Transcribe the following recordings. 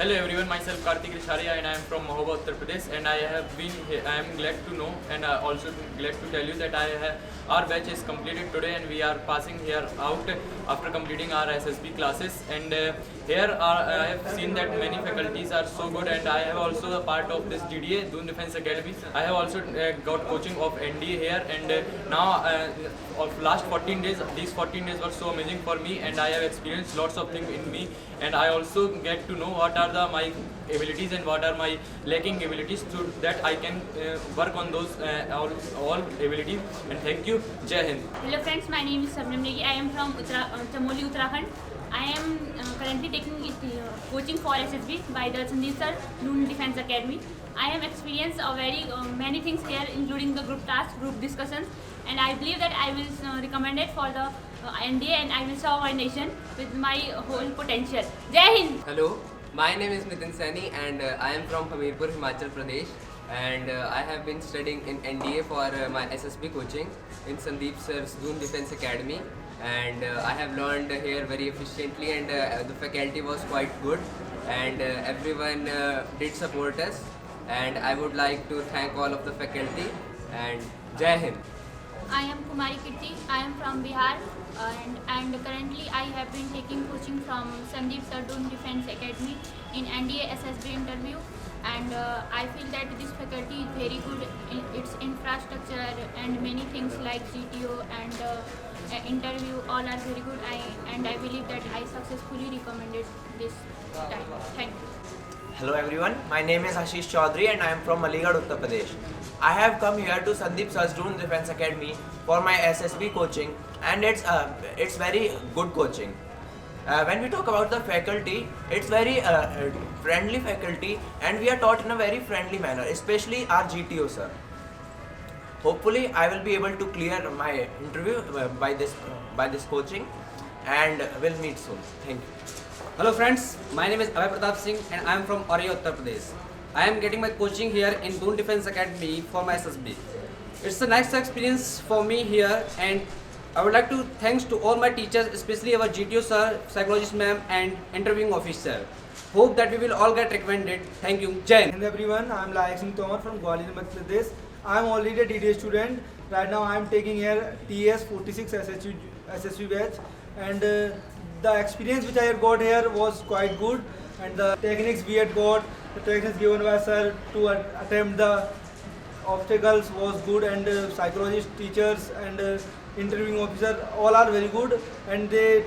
Hello everyone, myself Kartik Risharia and I am from Mahoba, Uttar Pradesh, and I am glad to know and also glad to tell you that our batch is completed today and we are passing here out after completing our SSB classes, and I have seen that many faculties are so good, and I have also a part of this DDA, Doon Defense Academy. I have also got coaching of NDA here, and now of last 14 days, these 14 days were so amazing for me, and I have experienced lots of things in me, and I also get to know what are my abilities and what are my lacking abilities, so that I can work on those all abilities. And thank you. Jai Hind. Hello friends, my name is Sabnam Negi. I am from Chamoli, Uttarakhand. I am currently taking coaching for SSB by the Sandeep Sir, Doon Defense Academy. I have experienced very many things here, including the group tasks, group discussions, and I believe that I will recommend it for the NDA, and I will serve my nation with my whole potential. Jai Hind! Hello, my name is Nitin Saini and I am from Hamirpur, Himachal Pradesh, and I have been studying in NDA for my SSB coaching in Sandeep Sir's Doon Defense Academy, and I have learned here very efficiently, and the faculty was quite good, and everyone did support us, and I would like to thank all of the faculty, and Jai Hind. I am Kumari Kirti. I am from Bihar, and currently I have been taking coaching from Sandeep Sir, Doon Defense Academy in NDA SSB interview, and I feel that this faculty is very good in its infrastructure and many things like GTO and interview all are very good. I believe that I successfully recommended this time. Thank you. Hello everyone, my name is Ashish Chaudhary and I am from Aligarh, Uttar Pradesh. I have come here to Sandeep Sir's Doon Defense Academy for my SSB coaching, and it's very good coaching. When we talk about the faculty, it's very friendly faculty, and we are taught in a very friendly manner, especially our GTO sir. Hopefully, I will be able to clear my interview by this coaching, and we'll meet soon. Thank you. Hello friends, my name is Abhay Pratap Singh and I am from Auraiya, Uttar Pradesh. I am getting my coaching here in Doon Defense Academy for my SSB. It's a nice experience for me here, and I would like to thanks to all my teachers, especially our GTO sir, psychologist ma'am and interviewing officer. Hope that we will all get recommended. Thank you. Jai Hind. Hello everyone, I am Layak Singh Tomar from Gwalior, Madhya Pradesh. I am already a DDA student. Right now I am taking here TS 46 SSB batch, and the experience which I had got here was quite good, and the techniques we had got, the techniques given by sir to attempt the obstacles was good, and psychologist teachers and interviewing officer all are very good, and they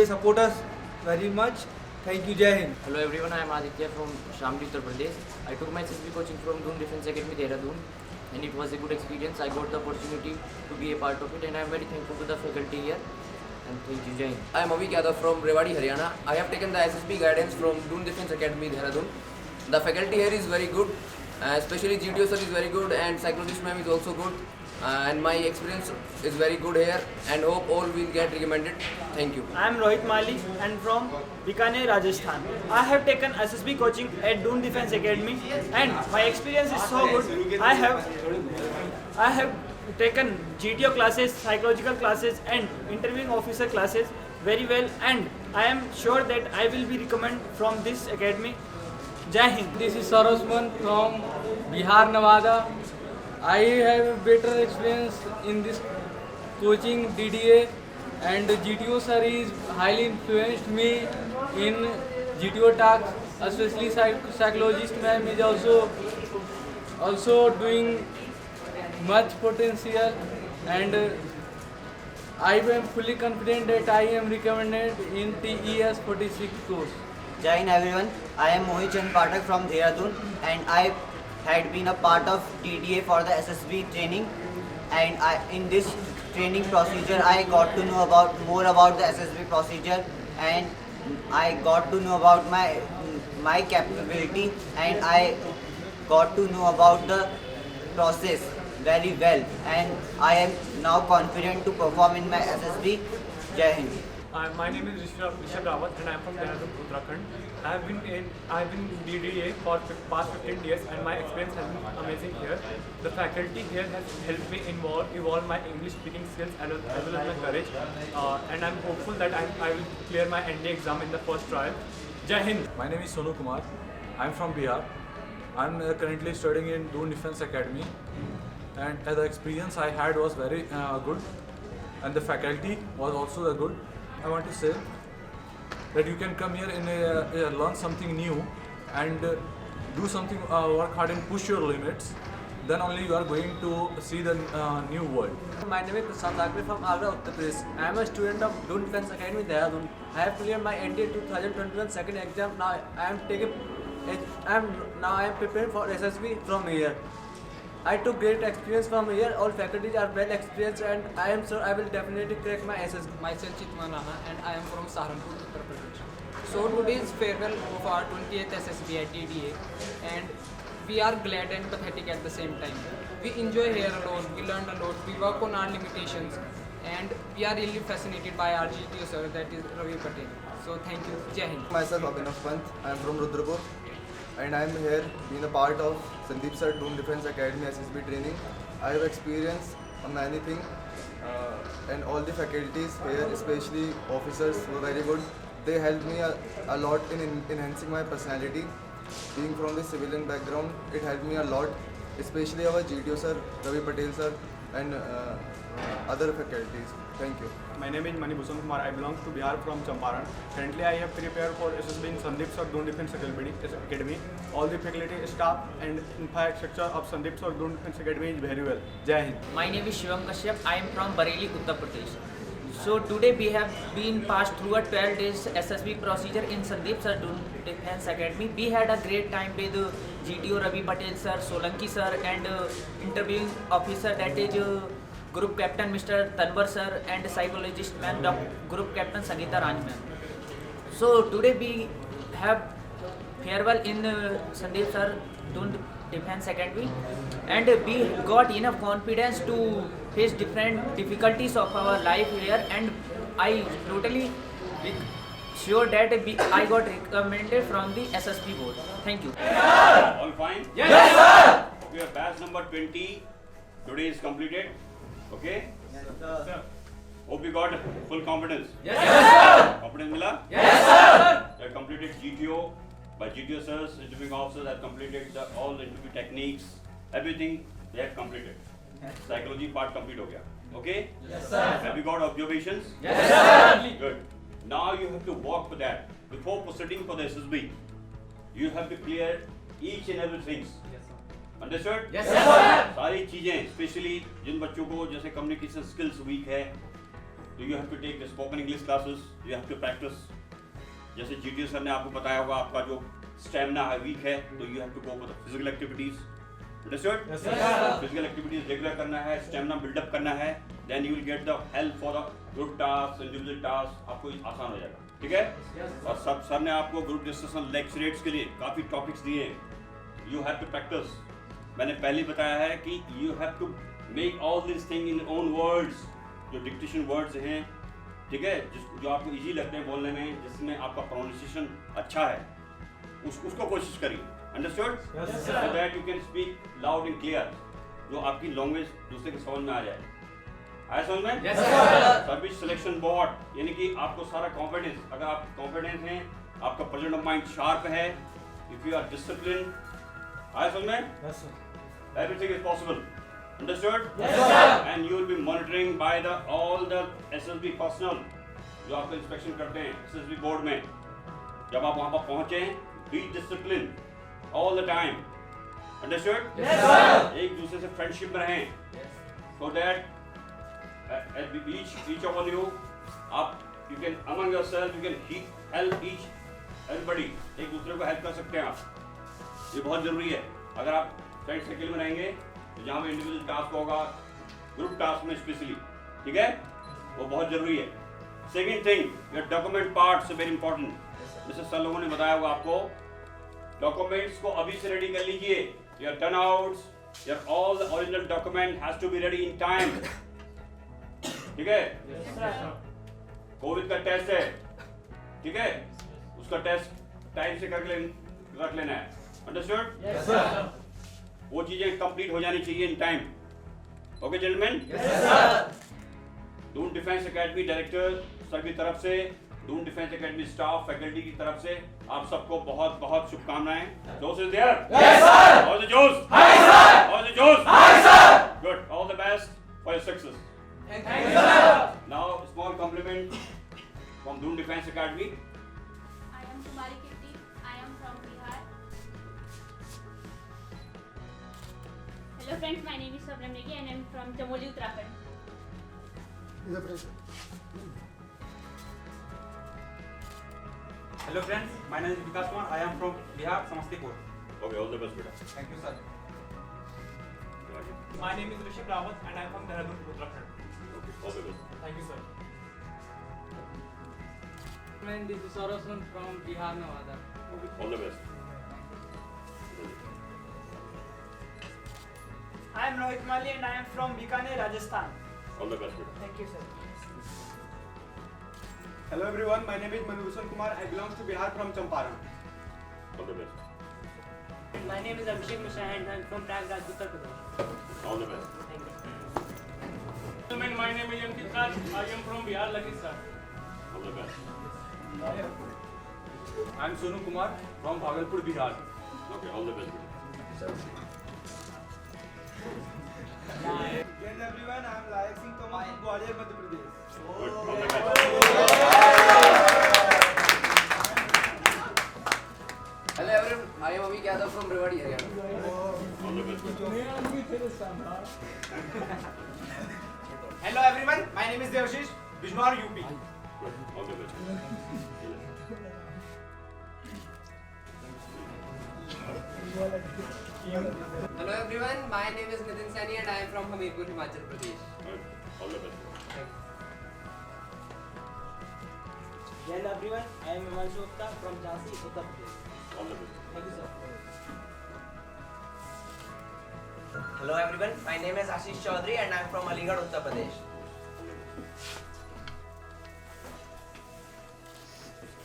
support us very much. Thank you. Jai Hind. Hello everyone, I am Aditya from Shamli, Uttar Pradesh. I took my SSB coaching from Doon Defense Academy, Dehradun, and it was a good experience. I got the opportunity to be a part of it, and I am very thankful to the faculty here. And thank you. Jai Hind. I am Avik Yadav from Rewari, Haryana. I have taken the SSB guidance from Doon Defense Academy, Dehradun. The faculty here is very good, especially GTO sir is very good, and psychologist ma'am is also good. And my experience is very good here, and hope all will get recommended. Thank you. I am Rohit Mali and from Bikaner, Rajasthan. I have taken SSB coaching at Doon Defense Academy, and my experience is so good. I have taken GTO classes, psychological classes and interviewing officer classes very well, and I am sure that I will be recommended from this academy. Jai Hind. This is Sarosman from Bihar, Nevada. I have better experience in this coaching DDA, and GTO sir is highly influenced me in GTO tasks, especially psychologist ma'am is also doing much potential, and I am fully confident that I am recommended in TES 46 course. Jai Hind everyone, I am Mohit Chand Pathak from Dehradun, and I had been a part of DDA for the SSB training, and in this training procedure I got to know more about the SSB procedure, and I got to know about my capability, and I got to know about the process very well, and I am now confident to perform in my SSB. Jai Hind. My name is Rishabh Rawat and I am from Dehradun, Uttarakhand. I have been DDA for past 15 years, and my experience has been amazing here. The faculty here has helped me evolve my English speaking skills as well as my courage, and I am hopeful that I will clear my NDA exam in the first trial. Jai Hind. My name is Sonu Kumar. I'm from Bihar. I'm currently studying in Doon Defense Academy, and the experience I had was very good, and the faculty was also good. I want to say that you can come here and learn something new and do something, work hard and push your limits. Then only you are going to see the new world. My name is Prashant Agre from Agra, Uttar Pradesh. I am a student of Doon Defense Academy, Dehradun. I have cleared my NDA 2021 second exam. Now I am preparing for SSB from here. I took great experience from here. All faculties are well experienced, and I am sure I will definitely crack my SSB. Myself Chitman Rana, and I am from Saharanpur, Uttar Pradesh. So today is farewell of our 20th SSB at DDA, and we are glad and pathetic at the same time. We enjoy here a lot, we learn a lot, we work on our limitations, and we are really fascinated by our GTO sir, that is Ravi Patel. So thank you. Jai Hind. Myself Abhinav Pant. I am from Rudrapur, and I am here being a part of Sandeep Sir Doon Defense Academy SSB training. I have experience on many things, and all the faculties here, especially officers, were very good. They helped me a lot in enhancing my personality. Being from the civilian background, it helped me a lot, especially our GTO sir, Ravi Patel sir, and other faculties. Thank you. My name is Mani Bhushan Kumar. I belong to Bihar from Champaran. Currently, I have prepared for SSB in Sandeep Sir Doon Defense Academy. All the faculty, staff, and infrastructure of Sandeep Sir Doon Defense Academy is very well. Jai Hind. My name is Shivam Kashyap. I am from Bareilly, Uttar Pradesh. So today we have been passed through a 12 days SSB procedure in Sandeep Sir Doon Defense Academy. We had a great time with GTO Ravi Patel sir, Solanki sir, and interviewing officer, that is Group Captain Mr. Tanwar sir, and psychologist man Group Captain Sangeeta Raj ma'am. So today we have farewell in Sandeep Sir Doon Defense Academy, and we got enough confidence to face different difficulties of our life here, and I totally sure that I got recommended from the SSB board. Thank you. All fine? Yes, sir! Okay, batch number 20 today is completed. Okay? Yes, sir. Hope you got full confidence. Yes, sir! Confidence mila? Yes, sir! You have completed GTO by GTO sirs, interviewing officers have completed all the interview techniques, everything they have completed. Psychology part complete ho gaya. Okay? Yes, sir. Have you got observations? Yes, sir. Good. Now you have to work for that. Before proceeding for the SSB, you have to clear each and every things. Understood? Yes, sir. सारी चीजें, especially जिन बच्चों को जैसे communication skills weak है, तो you have to take the spoken English classes. You have to practice. जैसे GTO sir ने आपको बताया होगा, आपका जो stamina है weak है, तो you have to go for the physical activities. Understood? Yes, sir. Physical activities regular करना है, stamina build up करना है, then you will get the help for the group tasks, individual tasks. आपको आसान हो जाएगा, ठीक है? और सब सर ने आपको group discussion lectures के लिए काफी topics दिए हैं. You have to practice. मैंने पहले बताया है कि you have to make all these things in own words, जो dictation words हैं, ठीक है, जो आपको easy लगते हैं बोलने में, जिसमें आपका pronunciation अच्छा है, उसको कोशिश करिए. Understood? Yes, sir. So that you can speak loud and clear, जो आपकी language दूसरे के समझ में आ जाए. आया समझ में? Yes, sir. Service selection board, यानी कि आपको सारा confidence, अगर आप confident हैं, आपका presence of mind sharp है, if you are disciplined, आया समझ में? Yes, sir. Everything is possible. Understood? Yes, sir. And you will be monitoring by all the SSB personnel जो आपको इंस्पेक्शन करते हैं SSB बोर्ड में. जब आप वहाँ पर पहुँचे, be disciplined all the time. Understood? Yes, sir. एक दूसरे से फ्रेंडशिप में रहें. So that each of you, you can among yourself you can help everybody. एक दूसरे को हेल्प कर सकते हैं आप. ये बहुत जरूरी है. अगर आप फ्रेंड सर्किल में रहेंगे तो जहाँ पे इंडिविजुअल टास्क होगा, ग्रुप टास्क में स्पेशली, ठीक है, वो बहुत जरूरी है. Second thing, your document parts very important. जैसे सर लोगों ने बताया होगा आपको, डॉक्यूमेंट्स को अभी से रेडी कर लीजिए. Your turnouts, your all the original document has to be ready in time. ठीक है? कोविड का टेस्ट है, ठीक है, उसका टेस्ट टाइम से करके रख लेना है. अंडरस्टूड? Yes sir. वो चीजें कंप्लीट हो जानी चाहिए in time. Okay gentleman? Yes sir. Doon defence academy director sir की तरफ से Doon defence academy staff faculty की तरफ से आप सबको बहुत बहुत शुभकामनाएं। जोश is there? Yes sir. All the जोश? High sir. ऑल द जोश? High sir. Good, all the best for your success. Thank you sir. Now small compliment from Doon defence academy. I am Kumari Kirti. I am from Bihar. Hello friends, my name is Sabram Negi and I am from Chamoli, Uttarakhand. Hello friends, my name is Vikas Kumar. I am from Bihar, Samastipur. Okay, all the best, beta. Thank you, sir. My name is Rishabh Rawat and I am from Dehradun, Uttarakhand. Okay, all the best. Thank you, sir. And this is Sorosan from Bihar, Nevada. Okay, all the best. I am Rohit Mali and I am from Bikaner, Rajasthan. All the best, beta. Thank you, sir. Hello everyone, my name is Manubhushan Kumar. I belong to Bihar from Champaran. All the best. My name is Abhishek Mishra and I am from Prayagraj, Uttar Pradesh. All the best. Thank you. Gentlemen, my name is Ankit Raj. I am from Bihar, Lakhisar. All the best. I am Sonu Kumar from Bhagalpur, Bihar. Okay, all the best, beta. Hello everyone, I am Layak Singh Tomar from Gwalior, Madhya Pradesh. Good, all the best. Hello everyone, I am Avik Yadav from Rewari, Haryana. All the best, beta. Hello everyone, my name is Devashish, Bijnor, UP. Good, all the best. Hello everyone, my name is Nitin Saini and I am from Hamirpur, Himachal Pradesh. Good, all the best. Hello everyone, I am Himanshu Gupta from Jhansi, Uttar Pradesh. All the best. Thank you, sir. Hello everyone, my name is Ashish Chaudhary and I am from Aligarh, Uttar Pradesh.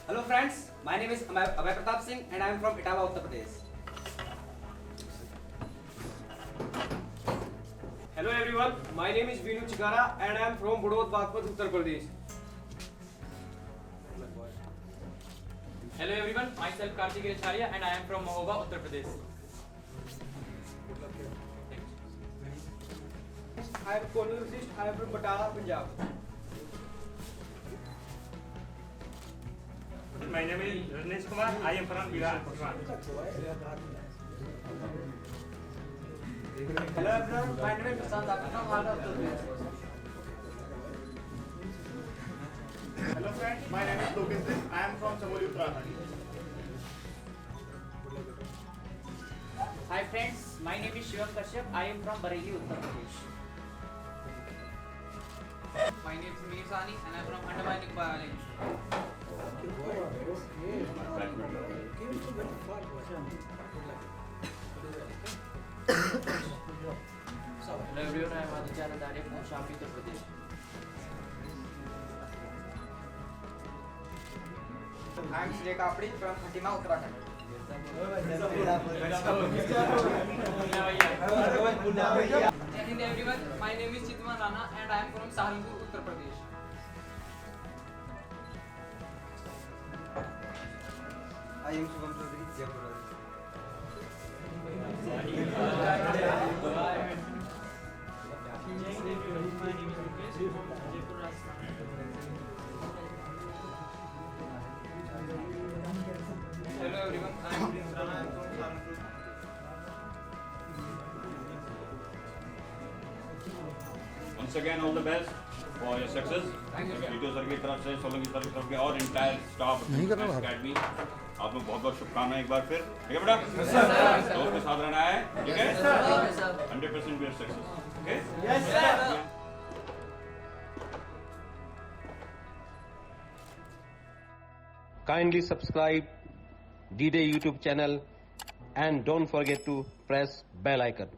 Hello friends, my name is Abhay Pratap Singh and I am from Etawah, Uttar Pradesh. Hello everyone, my name is Vinu Chikara and I am from Budod Bagpat, Uttar Pradesh. Hello everyone, myself Kartik Acharya and I am from Mahoba, Uttar Pradesh. I am Konu Rasist, I am from Batala, Punjab. My name is Rajnesh Kumar. I am from Bihar. Hello everyone, my name is Prasad Dakar from Hardar, Uttar Pradesh. Hello friends, my name is Lokesh Singh. I am from Chamoli, Uttarakhand. Hi friends, my name is Shivam Kashyap. I am from Bareilly, Uttar Pradesh. My name is Mir Sani and I am from Andaman and Nicobar Islands. Hello everyone, I am Aditya Nadaria from Shafi, Uttar Pradesh. I am Shrey Kapdi from Khatima, Uttarakhand. Hey everyone, my name is Chitman Rana and I am from Saharanpur, Uttar Pradesh. I am Shubham Chaudhary, Jaipur. Hello everyone, I am Prince Rana. I am from Saharanpur. Once again, all the best for your success. Video sir की तरफ से, Solanki sir की तरफ से और entire staff academy आप लोग बहुत बहुत शुभकामनाएं एक बार फिर। ठीक है बेटा? दोस्त के साथ रहना है, ठीक है? 100% be a success. Okay? Yes, sir. Kindly subscribe D-Day YouTube channel and don't forget to press bell icon.